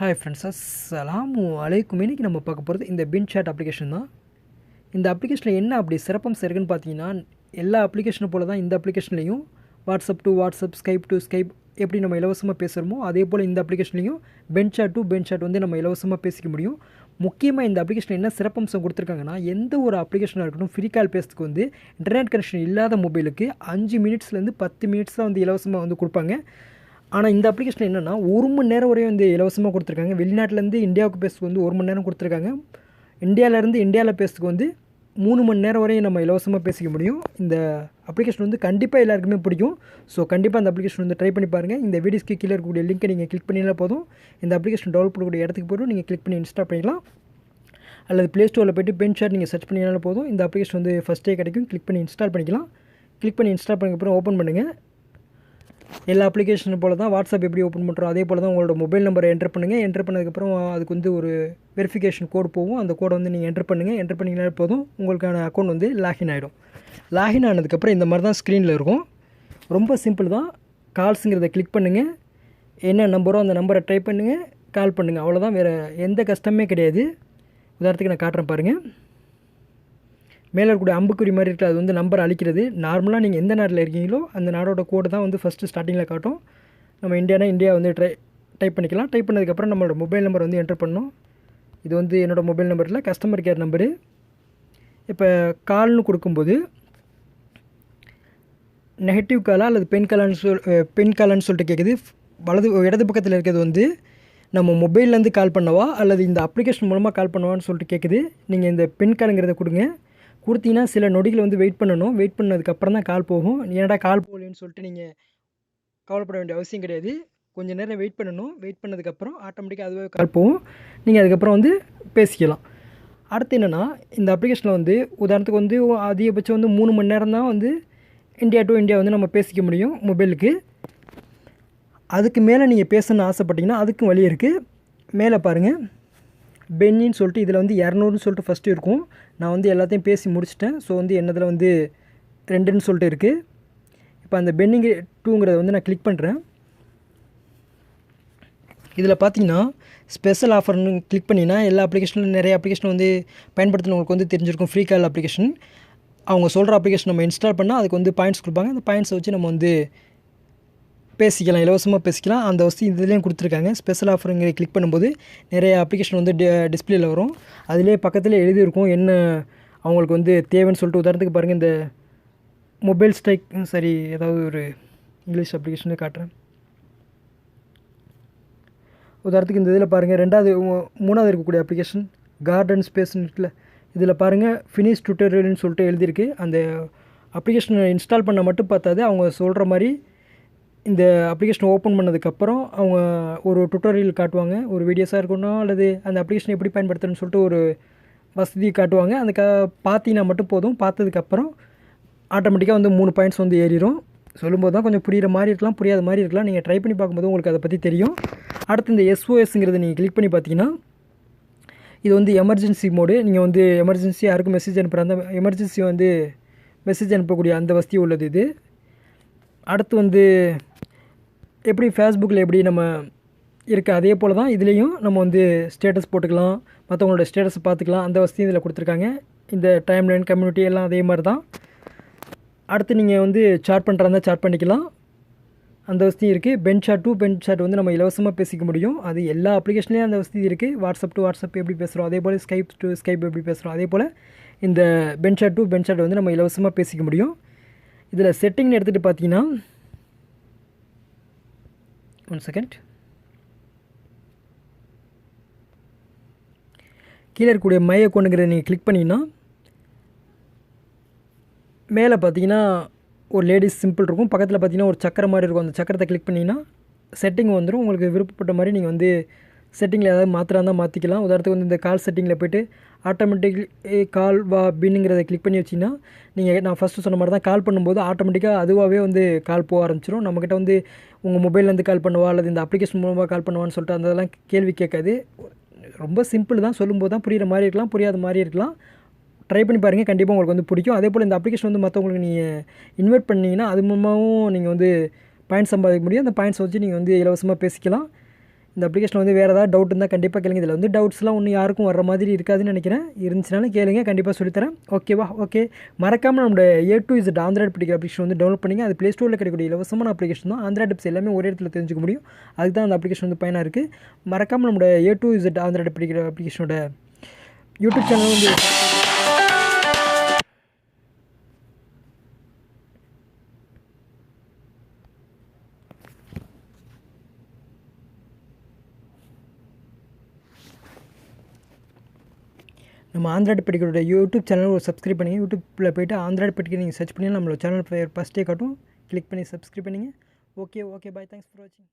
Hi friends, அஸ்ஸலாமு அலைக்கும். இன்றைக்கி நம்ம பார்க்க போகிறது இந்த பின் சாட் அப்ளிகேஷன் தான். இந்த அப்ளிகேஷனில் என்ன அப்படி சிறப்பம்சம் இருக்குன்னு பார்த்தீங்கன்னா, எல்லா அப்ளிகேஷனும் போல தான் இந்த அப்ளிகேஷன்லேயும் WhatsApp to WhatsApp, Skype to Skype எப்படி நம்ம இலவசமாக பேசுகிறோமோ அதே போல் இந்த அப்ளிகேஷன்லேயும் pen chat to pen chat வந்து நம்ம இலவசமாக பேசிக்க முடியும். முக்கியமாக இந்த அப்ளிகேஷன் என்ன சிறப்பம்சம் கொடுத்துருக்காங்கன்னா, எந்த ஒரு அப்ளிகேஷனாக இருக்கட்டும் ஃப்ரீ கால் பேசுறதுக்கு வந்து இன்டர்நெட் கனெக்ஷன் இல்லாத மொபைலுக்கு 5 மினிட்ஸ்லேருந்து 10 மினிட்ஸ் தான் வந்து இலவசமாக வந்து கொடுப்பாங்க. ஆனால் இந்த அப்ளிகேஷன் என்னென்னா 1 மணி நேரம் வரையும் வந்து இலவசமாக கொடுத்துருக்காங்க. வெளிநாட்டிலேருந்து இந்தியாவுக்கு பேசுறதுக்கு வந்து 1 மணி நேரம் கொடுத்துருக்காங்க. இந்தியாவில் பேசுறதுக்கு வந்து 3 மணி நேரம் வரையும் நம்ம இலவசமாக பேசிக்க முடியும். இந்த அப்ளிகேஷன் வந்து கண்டிப்பாக எல்லாருக்குமே பிடிக்கும். ஸோ கண்டிப்பாக அந்த அப்ளிகேஷன் வந்து ட்ரை பண்ணி பாருங்கள். இந்த வீடியோஸ்க்கு கீழே இருக்கக்கூடிய லிங்க்கை நீங்கள் கிளிக் பண்ணினா போதும், இந்த அப்ளிகேஷன் டெவலப் பண்ணக்கூடிய இடத்துக்கு போய்டும் நீங்கள் கிளிக் பண்ணி இன்ஸ்டால் பண்ணிக்கலாம். அல்லது ப்ளே ஸ்டோரில் போய்ட்டு பென் சாட் நீங்கள் சர்ச் பண்ணினாலும் போதும், இந்த அப்ளிகேஷன் வந்து ஃபஸ்ட்டே கிடைக்கும். கிளிக் பண்ணி இன்ஸ்டால் பண்ணிக்கலாம். கிளிக் பண்ணி இன்ஸ்டால் பண்ணதுக்கப்புறம் ஓப்பன் பண்ணுங்கள். எல்லா அப்ளிகேஷன் போல தான் வாட்ஸ்அப் எப்படி ஓப்பன் பண்ணுறோம் அதே போல் தான் உங்களோட மொபைல் நம்பரை என்டர் பண்ணுங்கள். என்டர் பண்ணதுக்கப்புறம் அதுக்கு வந்து ஒரு வெரிஃபிகேஷன் கோட் போகும். அந்த கோடை வந்து நீங்கள் என்டர் பண்ணுங்கள். என்டர் பண்ணிங்கனாலே போதும், உங்களுக்கான அக்கௌண்ட் வந்து லாகின் ஆகிடும். லாகின் ஆனதுக்கப்புறம் இந்த மாதிரி தான் ஸ்க்ரீனில் இருக்கும். ரொம்ப சிம்பிள் தான். கால்ஸுங்கிறத கிளிக் பண்ணுங்கள். என்ன நம்பரோ அந்த நம்பரை ட்ரை பண்ணுங்கள், கால் பண்ணுங்கள். அவ்வளோதான், வேறு எந்த கஷ்டமே கிடையாது. உதாரணத்துக்கு நான் காட்டுறேன் பாருங்கள். மேலே இருக்கக்கூடிய அம்புக்குறி மாதிரி இருக்குது, அது வந்து நம்பர் அழிக்கிறது. நார்மலாக நீங்கள் எந்த நாட்டில் இருக்கீங்களோ அந்த நாடோட கோடு தான் வந்து ஃபஸ்ட்டு ஸ்டார்டிங்கில் காட்டும். நம்ம இந்தியா வந்து டைப் பண்ணிக்கலாம். டைப் பண்ணதுக்கப்புறம் நம்மளோட மொபைல் நம்பர் வந்து என்டர் பண்ணணும். இது வந்து என்னோடய மொபைல் நம்பரில் கஸ்டமர் கேர் நம்பரு. இப்போ கால்னு கொடுக்கும்போது நெகட்டிவ் காலா அல்லது பெண் காலான்னு சொல்லிட்டு கேட்குது. இடது பக்கத்தில் இருக்கிறது வந்து நம்ம மொபைல்லேருந்து கால் பண்ணவா அல்லது இந்த அப்ளிகேஷன் மூலமாக கால் பண்ணவான்னு சொல்லிட்டு கேட்குது. நீங்கள் இந்த பெண் காலுங்கிறத கொடுங்க. கொடுத்தீங்கன்னா சில நொடிகள் வந்து வெயிட் பண்ணணும். வெயிட் பண்ணதுக்கப்புறம் தான் கால் போகும். ஏன்டா கால் போகலன்னு சொல்லிட்டு நீங்கள் கவலைப்பட வேண்டிய அவசியம் கிடையாது. கொஞ்சம் நேரம் வெயிட் பண்ணணும். வெயிட் பண்ணதுக்கப்புறம் ஆட்டோமேட்டிக்காக அதுவே கால் போகும். நீங்கள் அதுக்கப்புறம் வந்து பேசிக்கலாம். அடுத்து என்னென்னா, இந்த அப்ளிகேஷனில் வந்து உதாரணத்துக்கு வந்து அதிகபட்சம் வந்து 3 மணி நேரம் தான் வந்து இந்தியா டு இந்தியா வந்து நம்ம பேசிக்க முடியும் மொபைலுக்கு. அதுக்கு மேலே நீங்கள் பேசணும்னு ஆசைப்பட்டீங்கன்னா அதுக்கும் வழி இருக்குது. மேலே பாருங்கள், பென்னின்னு சொல்லிட்டு இதில் வந்து 200ன்னு சொல்லிட்டு ஃபஸ்ட்டு இருக்கும். நான் வந்து எல்லாத்தையும் பேசி முடிச்சிட்டேன். ஸோ வந்து என்னதில் வந்து 2ன்னு சொல்லிட்டு இருக்குது. இப்போ அந்த பென்னிங் 2ங்கிறத வந்து நான் கிளிக் பண்ணுறேன். இதில் பார்த்தீங்கன்னா ஸ்பெஷல் ஆஃபர்னு கிளிக் பண்ணிங்கன்னா எல்லா அப்ளிகேஷனும் நிறைய அப்ளிகேஷன் வந்து பயன்படுத்தினவங்களுக்கு வந்து தெரிஞ்சிருக்கும். ஃப்ரீ கால் அப்ளிகேஷன் அவங்க சொல்கிற அப்ளிகேஷன் நம்ம இன்ஸ்டால் பண்ணால் அதுக்கு வந்து பாயிண்ட்ஸ் கொடுப்பாங்க. அந்த பாயிண்ட்ஸை வச்சு நம்ம வந்து பேசிக்கலாம், இலவசமாக பேசிக்கலாம். அந்த வசதி இதுலேயும் கொடுத்துருக்காங்க. ஸ்பெஷல் ஆஃபருங்கிற கிளிக் பண்ணும்போது நிறைய அப்ளிகேஷன் வந்து டிஸ்பிளேயில் வரும். அதிலே பக்கத்தில் எழுதியிருக்கும் என்ன அவங்களுக்கு வந்து தேவைன்னு சொல்லிட்டு. உதாரணத்துக்கு பாருங்கள், இந்த மொபைல் ஸ்ட்ரைக் சரி ஏதாவது ஒரு இங்கிலீஷ் அப்ளிகேஷனே காட்டுறேன். உதாரணத்துக்கு இந்த இதில் பாருங்கள், 3வது இருக்கக்கூடிய அப்ளிகேஷன் கார்டன் ஸ்பேஸ்னு இருக்குல்ல, இதில் பாருங்கள் ஃபினிஷ் டுட்டோரியல்னு சொல்லிட்டு எழுதியிருக்கு. அந்த அப்ளிகேஷனை இன்ஸ்டால் பண்ண மட்டும் பார்த்தாது, அவங்க சொல்கிற மாதிரி இந்த அப்ளிகேஷன் ஓப்பன் பண்ணதுக்கப்புறம் அவங்க ஒரு டுட்டோரியல் காட்டுவாங்க. ஒரு வீடியோஸாக இருக்கணும் அல்லது அந்த அப்ளிகேஷன் எப்படி பயன்படுத்துறதுன்னு சொல்லிட்டு ஒரு வசதி காட்டுவாங்க. அந்த பார்த்தீங்கன்னா மட்டும் போதும். பார்த்ததுக்கப்புறம் ஆட்டோமேட்டிக்காக வந்து 3 பாயிண்ட்ஸ் வந்து ஏறிடும். சொல்லும்போது தான் கொஞ்சம் புரிகிற மாதிரி இருக்கலாம், புரியாத மாதிரி இருக்கலாம். நீங்கள் ட்ரை பண்ணி பார்க்கும்போது உங்களுக்கு அதை பற்றி தெரியும். அடுத்து இந்த SOSங்கிறத நீங்கள் கிளிக் பண்ணி பார்த்தீங்கன்னா இது வந்து எமர்ஜென்சி மோடு. நீங்கள் வந்து எமர்ஜென்சி யாருக்கும் மெசேஜ் அனுப்புகிற அந்த எமர்ஜென்சி வந்து மெசேஜ் அனுப்பக்கூடிய அந்த வசதி உள்ளது இது. அடுத்து வந்து எப்படி ஃபேஸ்புக்கில் எப்படி நம்ம இருக்குது அதே போல் தான் இதுலேயும் நம்ம வந்து ஸ்டேட்டஸ் போட்டுக்கலாம், மற்றவங்களோட ஸ்டேட்டஸ் பார்த்துக்கலாம். அந்த வசதி இதில் கொடுத்துருக்காங்க. இந்த டைம்லைன் கம்யூனிட்டி எல்லாம் அதே மாதிரி தான். அடுத்து நீங்கள் வந்து சாட் பண்ணுறாருந்தா சாட் பண்ணிக்கலாம், அந்த வசதி இருக்குது. Pen chat to pen chat வந்து நம்ம இலவசமாக பேசிக்க முடியும். அது எல்லா அப்ளிகேஷன்லேயும் அந்த வசதி இருக்குது. வாட்ஸ்அப் டு வாட்ஸ்அப் எப்படி பேசுகிறோம் அதே போல் ஸ்கைப் டு ஸ்கைப் எப்படி பேசுகிறோம் அதே போல் இந்த pen chat to pen chat வந்து நம்ம இலவசமாக பேசிக்க முடியும். இதில் செட்டிங்னு எடுத்துகிட்டு பார்த்தீங்கன்னா, 1 செகண்ட், கீழே இருக்கக்கூடிய மை அக்கௌண்ட்டுங்கிற நீங்கள் கிளிக் பண்ணிங்கன்னா மேலே பார்த்தீங்கன்னா ஒரு லேடிஸ் சிம்பிள் இருக்கும். பக்கத்தில் பார்த்தீங்கன்னா ஒரு சக்கரம் மாதிரி இருக்கும். அந்த சக்கரத்தை கிளிக் பண்ணிங்கன்னா செட்டிங் வந்துடும். உங்களுக்கு விருப்பப்பட்ட மாதிரி நீங்கள் வந்து செட்டிங்கில் ஏதாவது மாற்றினா மாற்றிக்கலாம். உதாரணத்துக்கு வந்து இந்த கால் செட்டிங்கில் போய்ட்டு ஆட்டோமேட்டிக்லி கால் வா பின்னுங்கிறத கிளிக் பண்ணி வச்சிங்கன்னா நான் ஃபஸ்ட்டு சொன்ன மாதிரி தான் கால் பண்ணும்போது ஆட்டோமேட்டிக்காக அதுவாகவே வந்து கால் போக ஆரம்பிச்சிடும். நம்மக்கிட்ட வந்து உங்கள் மொபைல்லேருந்து கால் பண்ணுவா அல்லது இந்த அப்ளிகேஷன் மூலமாக கால் பண்ணுவான்னு சொல்லிட்டு அதெல்லாம் கேள்வி கேட்காது. ரொம்ப சிம்பிள் தான். சொல்லும்போது தான் புரிகிற மாதிரி இருக்கலாம், புரியாத மாதிரி இருக்கலாம். ட்ரை பண்ணி பாருங்கள், கண்டிப்பாக உங்களுக்கு வந்து பிடிக்கும். அதே போல் இந்த அப்ளிகேஷன் வந்து மற்றவங்களுக்கு நீங்கள் இன்வைட் பண்ணிங்கன்னா அது மூலமாகவும் நீங்கள் வந்து பாயிண்ட்ஸ் சம்பாதிக்க முடியும். அந்த பாயிண்ட்ஸ் வச்சு நீங்கள் வந்து இலவசமாக பேசிக்கலாம். இந்த அப்ளிகேஷனில் வந்து வேறு ஏதாவது டவுட் இருந்தால் கண்டிப்பாக கேளுங்க. இதில் வந்து டவுட்ஸ்லாம் ஒன்றும் யாருக்கும் வர மாதிரி இருக்காதுன்னு நினைக்கிறேன். இருந்துச்சுனாலும் கேளுங்க, கண்டிப்பாக சொல்லித்தரேன். ஓகேவா? ஓகே, மறக்காமல் நம்மளோட A2Z ஆண்ட்ராய்டு படிக்கிற அப்ளிகேஷன் வந்து டவுன்லோட் பண்ணிங்க. அது ப்ளே ஸ்டோரில் கிடைக்கக்கூடிய இலவசமான அப்ளிகேஷன் தான். ஆண்ட்ராய்டு டிப்ஸ் எல்லாமே ஒரே இடத்துல தெரிஞ்சுக்க முடியும். அதுக்கு தான் அந்த அப்ளிகேஷன் வந்து பயனாக இருக்குது. மறக்காமல் நம்மளோட A2Z ஆண்ட்ராய்டு படிக்கிற அப்ளிகேஷனோட யூடியூப் சேனல் வந்து நம்ம ஆண்ட்ராய்டு பெட்டிக்கரோட யூடியூப் சேனல் ஒரு சப்ஸ்கிரைப் பண்ணிங்க. யூடியூப்பில் போய்ட்டு ஆண்ட்ராய்டு பெட்டிக்கர் நீங்கள் சர்ச் பண்ணி நம்மளோட சேனல் ஃபஸ்ட்டே காட்டும். கிளிக் பண்ணி சப்ஸ்கிரைப் பண்ணிங்க. Okay, bye. தேங்க்ஸ் ஃபார் வாட்சிங்.